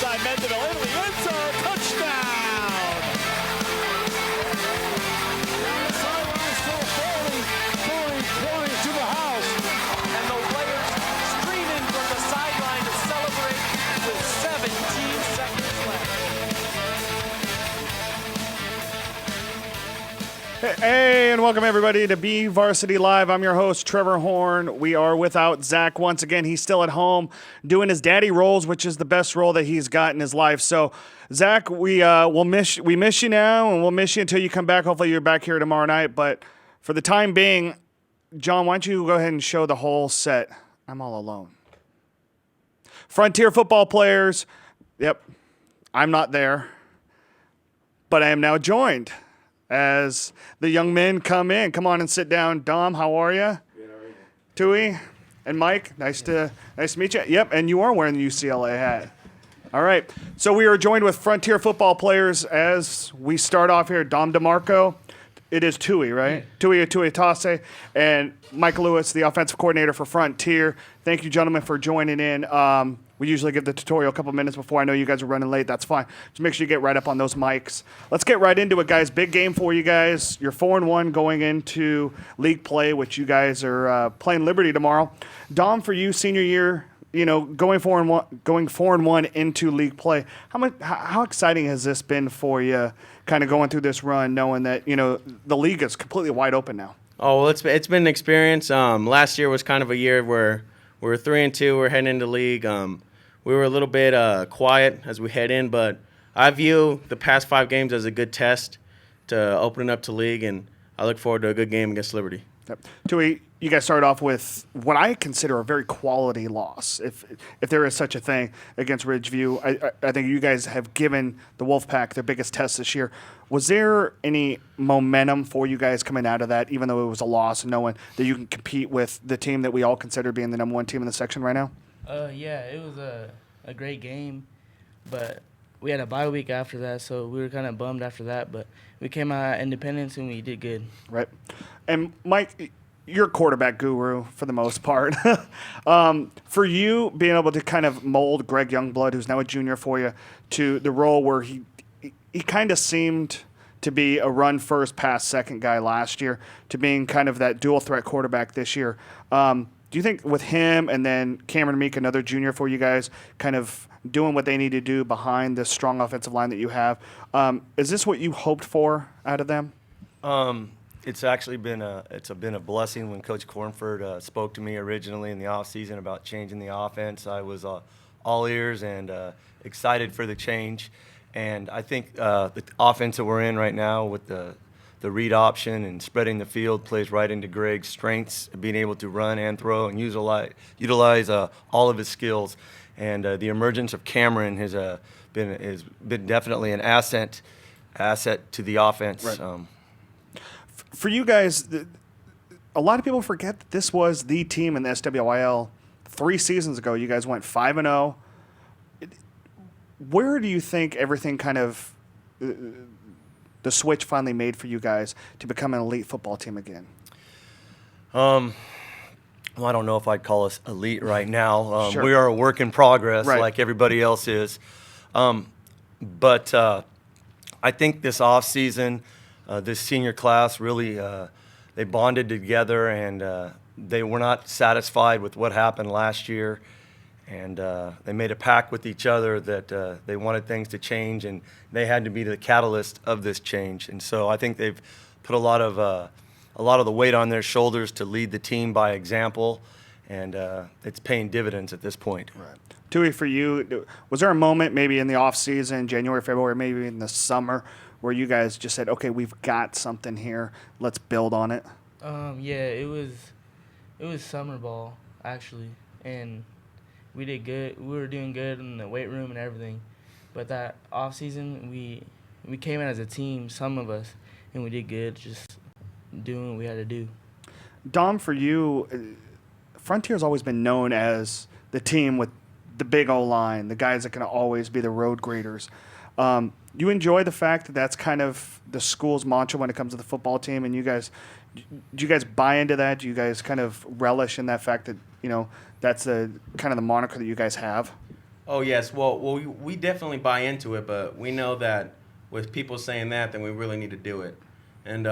inside Mendeville into the end zone. Touchdown! Down the sideline, still Foley to the house. And the players streaming from the sideline to celebrate with 17 seconds left. Hey, and welcome everybody to BVarsity Live. I'm your host, Trevor Horn. We are without Zach once again. He's still at home doing his daddy roles, which is the best role that he's got in his life. So, Zach, we miss you now, and we'll miss you until you come back. Hopefully, you're back here tomorrow night. But for the time being, John, why don't you go ahead and show the whole set? I'm all alone. Frontier football players. Yep, I'm not there, but I am now joined as the young men come in. Come on and sit down. Dom, how are you? Good, how are you? Tui and Mike, nice to meet you. Yep, and you are wearing the UCLA hat. All right, so we are joined with Frontier football players as we start off here. Dom DeMarco, it is Tui, right? Yeah. Tui Atase, and Mike Lewis, the offensive coordinator for Frontier. Thank you, gentlemen, for joining in. We usually give the tutorial a couple minutes before. I know you guys are running late. That's fine. Just make sure you get right up on those mics. Let's get right into it, guys. Big game for you guys. You're 4-1 going into league play, which you guys are playing Liberty tomorrow. Dom, for you, senior year, going 4-1 into league play. How exciting has this been for you, kind of going through this run, knowing that the league is completely wide open now? Oh, well, it's been an experience. Last year was kind of a year where we were 3-2. We're heading into league. We were a little bit quiet as we head in, but I view the past 5 games as a good test to open it up to league, and I look forward to a good game against Liberty. Yep. Tui, you guys started off with what I consider a very quality loss, if there is such a thing, against Ridgeview. I think you guys have given the Wolfpack their biggest test this year. Was there any momentum for you guys coming out of that, even though it was a loss, and knowing that you can compete with the team that we all consider being the number 1 team in the section right now? Yeah, it was a great game, but we had a bye week after that, so we were kind of bummed after that. But we came out at Independence, and we did good. Right. And, Mike, you're a quarterback guru for the most part. For you, being able to kind of mold Greg Youngblood, who's now a junior for you, to the role where he kind of seemed to be a run-first, pass-second guy last year, to being kind of that dual-threat quarterback this year. Do you think with him and then Cameron Meek, another junior for you guys, kind of doing what they need to do behind this strong offensive line that you have, is this what you hoped for out of them? It's actually been a blessing. When Coach Cornford spoke to me originally in the offseason about changing the offense, I was all ears and excited for the change. And I think the offense that we're in right now with the read option and spreading the field plays right into Greg's strengths, being able to run and throw and utilize all of his skills. And the emergence of Cameron has been definitely an asset to the offense. Right. For you guys, a lot of people forget that this was the team in the SWIL 3 seasons ago. You guys went 5-0. Where do you think everything kind of the switch finally made for you guys to become an elite football team again? Well, I don't know if I'd call us elite right now. Sure. We are a work in progress, right, like everybody else is. But I think this offseason, this senior class really they bonded together, and they were not satisfied with what happened last year. And they made a pact with each other that they wanted things to change, and they had to be the catalyst of this change. And so I think they've put a lot of the weight on their shoulders to lead the team by example, and it's paying dividends at this point. Right. Tui, for you, was there a moment maybe in the off season, January, February, maybe in the summer, where you guys just said, "Okay, we've got something here. Let's build on it"? Yeah, it was summer ball actually, and we did good. We were doing good in the weight room and everything. But that off season, we came in as a team, some of us, and we did good, just doing what we had to do. Dom, for you, Frontier's always been known as the team with the big O-line, the guys that can always be the road graders. You enjoy the fact that that's kind of the school's mantra when it comes to the football team, and do you guys buy into that? Do you guys kind of relish in that fact that, that's the kind of the moniker that you guys have? Oh yes, well, we definitely buy into it, but we know that with people saying that, then we really need to do it. And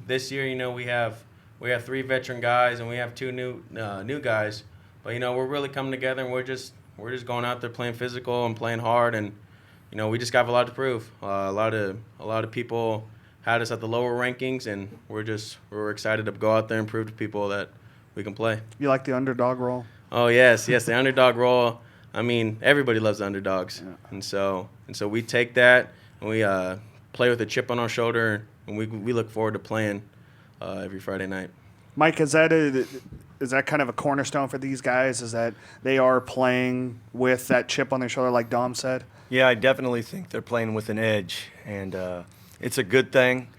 this year, we have 3 veteran guys and we have 2 new guys, but we're really coming together and we're just going out there playing physical and playing hard, and we just got a lot to prove. A lot of people had us at the lower rankings, and we're excited to go out there and prove to people that we can play. You like the underdog role? Oh yes, the underdog role. I mean, everybody loves the underdogs, Yeah. and so we take that and we play with a chip on our shoulder, and we look forward to playing every Friday night. Mike, is that kind of a cornerstone for these guys? Is that they are playing with that chip on their shoulder, like Dom said? Yeah, I definitely think they're playing with an edge, and it's a good thing.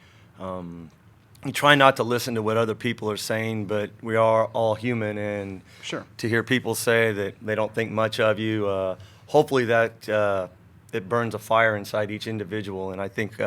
You try not to listen to what other people are saying, but we are all human, and Sure. to hear people say that they don't think much of you, hopefully that it burns a fire inside each individual, and I think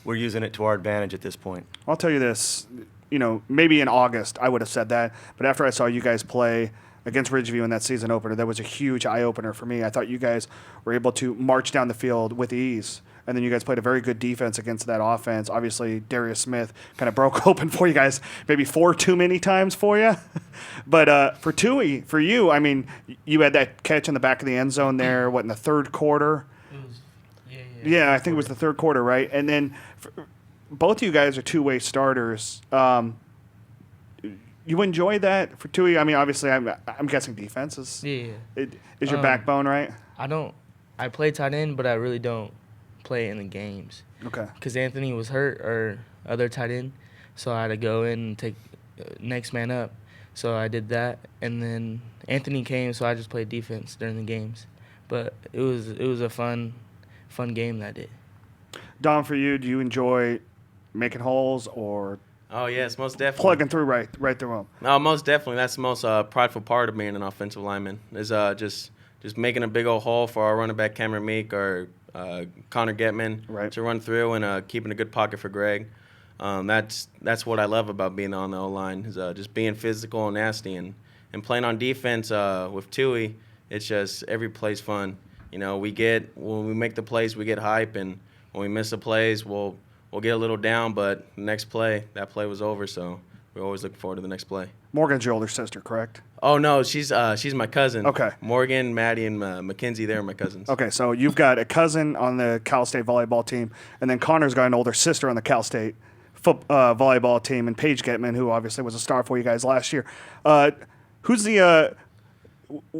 we're using it to our advantage at this point. I'll tell you this, maybe in August I would have said that, but after I saw you guys play against Ridgeview in that season opener, that was a huge eye-opener for me. I thought you guys were able to march down the field with ease, and then you guys played a very good defense against that offense. Obviously, Darius Smith kind of broke open for you guys maybe 4 too many times for you. But for Tui, for you, I mean, you had that catch in the back of the end zone there, in the third quarter? It was, Yeah, I think it was the third quarter, right? And then both of you guys are two-way starters. You enjoy that for Tui? I mean, obviously, I'm guessing defense is is your backbone, right? I play tight end, but I really don't play in the games. Okay. Because Anthony was hurt, or other tight end, so I had to go in and take next man up. So I did that, and then Anthony came, so I just played defense during the games. But it was a fun game that day. Dom, for you, do you enjoy making holes or Oh yes, most definitely. plugging through right through them? No, most definitely. That's the most prideful part of being an offensive lineman is just making a big old hole for our running back Cameron Meek or Connor Getman Right. to run through, and keeping a good pocket for Greg. That's what I love about being on the O-line is just being physical and nasty, and playing on defense with Tui. It's just every play's fun. When we make the plays, we get hype, and when we miss the plays, we'll get a little down, but the next play, that play was over, so we're always looking forward to the next play. Morgan's your older sister, correct? Oh no, she's my cousin. Okay. Morgan, Maddie, and Mackenzie, they're my cousins. Okay, so you've got a cousin on the Cal State volleyball team, and then Connor's got an older sister on the Cal State volleyball team, and Paige Getman, who obviously was a star for you guys last year. Who's the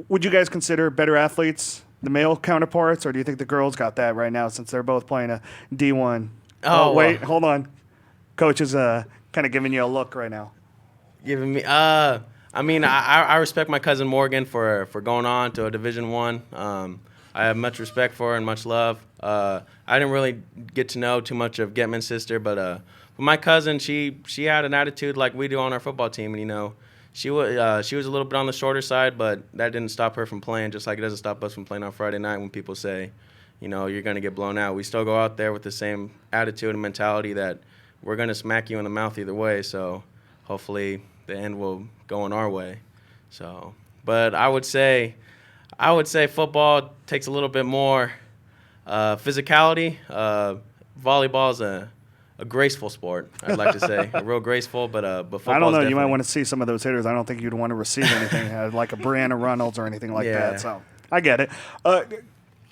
would you guys consider better athletes, the male counterparts, or do you think the girls got that right now since they're both playing a D1? Oh, wait, hold on. Coach is kind of giving you a look right now. Giving me, I mean, I respect my cousin Morgan for going on to a Division I. I have much respect for her and much love. I didn't really get to know too much of Getman's sister, but my cousin, she had an attitude like we do on our football team, and she was a little bit on the shorter side, but that didn't stop her from playing, just like it doesn't stop us from playing on Friday night when people say, you're going to get blown out. We still go out there with the same attitude and mentality that we're going to smack you in the mouth either way, so hopefully the end will go in our way. So, but I would say football takes a little bit more physicality. Volleyball is a graceful sport, I'd like to say. A real graceful, but football. I don't know. You might want to see some of those hitters. I don't think you'd want to receive anything like a Brianna Reynolds or anything like Yeah. that. So I get it.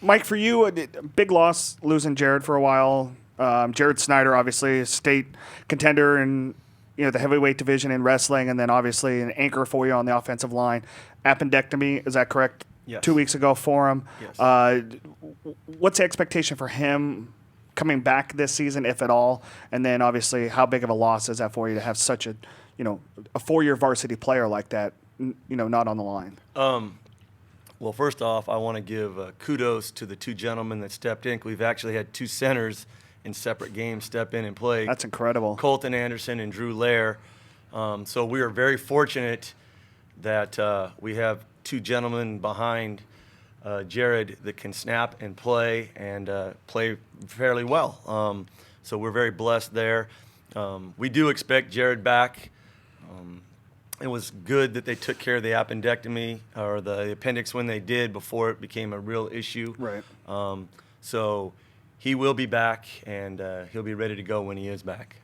Mike, for you, a big loss losing Jared for a while. Jared Snyder, obviously, a state contender in the heavyweight division in wrestling, and then obviously an anchor for you on the offensive line. Appendectomy, is that correct? Yes. 2 weeks ago for him. Yes. What's the expectation for him coming back this season, if at all? And then obviously, how big of a loss is that for you to have such a 4-year varsity player like that, not on the line? Well, first off, I want to give kudos to the 2 gentlemen that stepped in. We've actually had 2 centers in separate games step in and play. That's incredible. Colton Anderson and Drew Lair. So we are very fortunate that we have 2 gentlemen behind Jared that can snap and play fairly well. So we're very blessed there. We do expect Jared back. it was good that they took care of the appendectomy or the appendix when they did before it became a real issue. Right. So he will be back, and he'll be ready to go when he is back.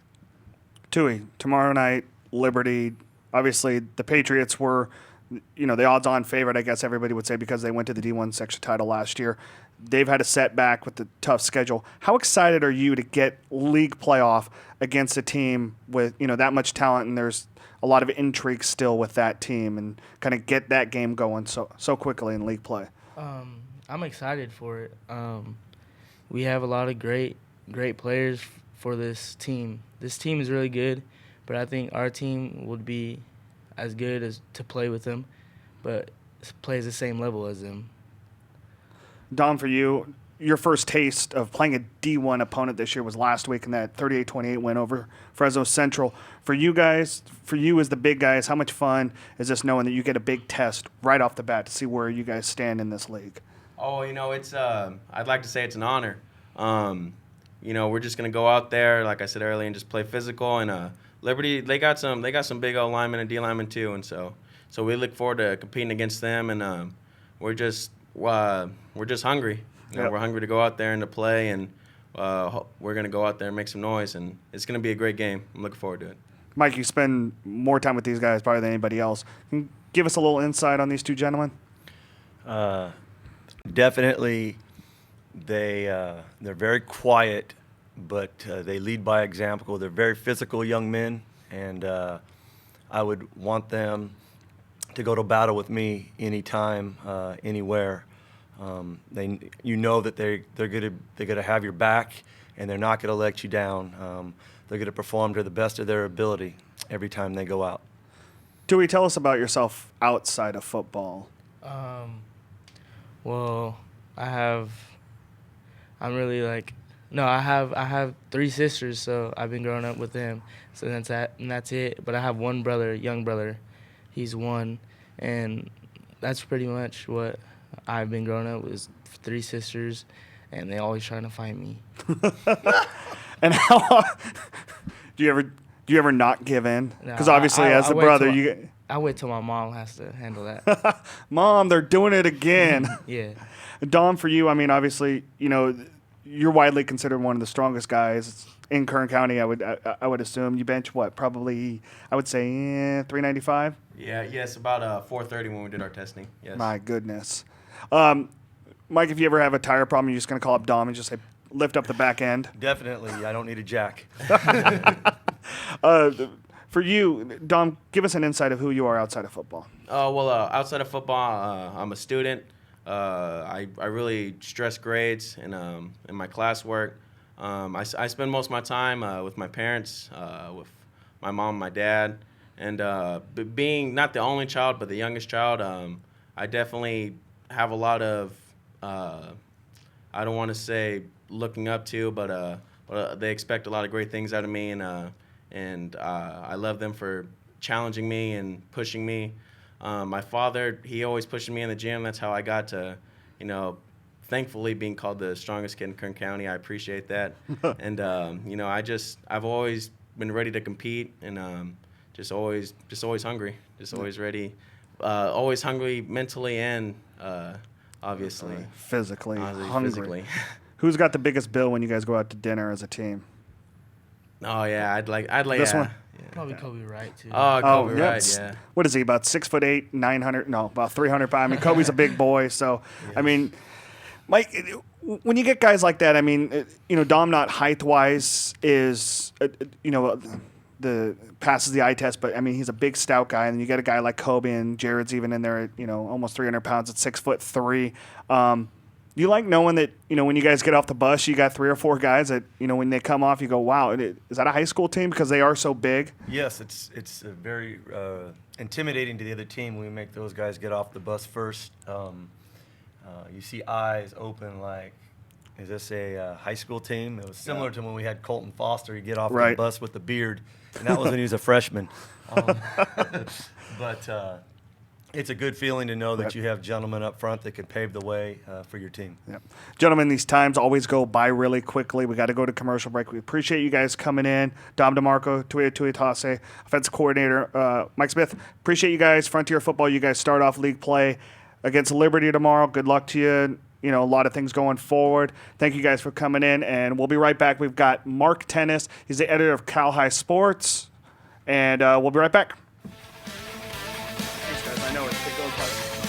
Tui, tomorrow night, Liberty. Obviously, the Patriots were, the odds-on favorite, I guess everybody would say, because they went to the D1 section title last year. They've had a setback with the tough schedule. How excited are you to get league playoff against a team with, that much talent, and there's a lot of intrigue still with that team, and kind of get that game going so quickly in league play? I'm excited for it. We have a lot of great players for this team. This team is really good, but I think our team would be as good as to play with them, but plays the same level as them. Dom, for you, your first taste of playing a D1 opponent this year was last week in that 38-28 win over Fresno Central. For you guys, as the big guys, how much fun is this knowing that you get a big test right off the bat to see where you guys stand in this league? Oh, it's I'd like to say it's an honor. We're just gonna go out there, like I said earlier, and just play physical. And Liberty, they got some big O linemen and D linemen too, and so we look forward to competing against them. And we're just hungry. Yep. We're hungry to go out there and to play, and we're gonna go out there and make some noise, and it's gonna be a great game. I'm looking forward to it. Mike, you spend more time with these guys probably than anybody else. Can you give us a little insight on these two gentlemen? Definitely, they're very quiet, but they lead by example. They're very physical young men, and I would want them to go to battle with me anytime, anywhere. That they're gonna have your back, and they're not gonna let you down. They're gonna perform to the best of their ability every time they go out. Dewey, tell us about yourself outside of football. Well, I have 3 sisters, so I've been growing up with them. So that's it. But I have one brother, young brother. He's 1, and that's pretty much what I've been growing up with. 3 sisters, and they always trying to fight me. And how do you ever not give in? Because obviously, as the brother, I wait till my mom has to handle that. Mom, they're doing it again. Yeah. Dom, for you, I mean, obviously, you're widely considered one of the strongest guys in Kern County. I would assume you bench what? Probably, I would say 395. Yes, about 430 when we did our testing. Yes. My goodness. Mike, if you ever have a tire problem, you're just going to call up Dom and just say, lift up the back end. Definitely, I don't need a jack. For you, Dom, give us an insight of who you are outside of football. Outside of football, I'm a student. I really stress grades and in my classwork. I spend most of my time with my parents, with my mom and my dad. And being not the only child, but the youngest child, I definitely have a lot of, I don't want to say looking up to, but they expect a lot of great things out of me, and I love them for challenging me and pushing me. My father, he always pushing me in the gym. That's how I got to, thankfully being called the strongest kid in Kern County. I appreciate that. And, I've always been ready to compete, and just always hungry, always ready, always hungry mentally and obviously physically hungry. Physically. Who's got the biggest bill when you guys go out to dinner as a team? Oh yeah, I'd like this one. Yeah. Probably Kobe Wright too. Oh, Kobe Wright, yeah. What is he, about 6'8", 900? No, about 300 pounds. I mean, Kobe's a big boy, so yes. I mean, Mike, when you get guys like that, I mean, Dom not height-wise is, the passes the eye test, but I mean, he's a big, stout guy, and then you get a guy like Kobe, and Jared's even in there at almost 300 pounds at 6'3". You like knowing that, when you guys get off the bus, you got 3 or 4 guys that, when they come off, you go, wow, is that a high school team? Because they are so big. Yes, it's very intimidating to the other team when we make those guys get off the bus first. You see eyes open like, is this a high school team? It was similar to when we had Colton Foster. You get off the bus with the beard, and that was when he was a freshman. But it's a good feeling to know that you have gentlemen up front that can pave the way for your team. Yep. Gentlemen, these times always go by really quickly. We got to go to commercial break. We appreciate you guys coming in. Dom DeMarco, Tuitase, offensive coordinator, Mike Smith. Appreciate you guys. Frontier Football, you guys start off league play against Liberty tomorrow. Good luck to you. You know, a lot of things going forward. Thank you guys for coming in, and we'll be right back. We've got Mark Tennis. He's the editor of Cal High Sports, and we'll be right back. Thanks, guys. I know it goes by.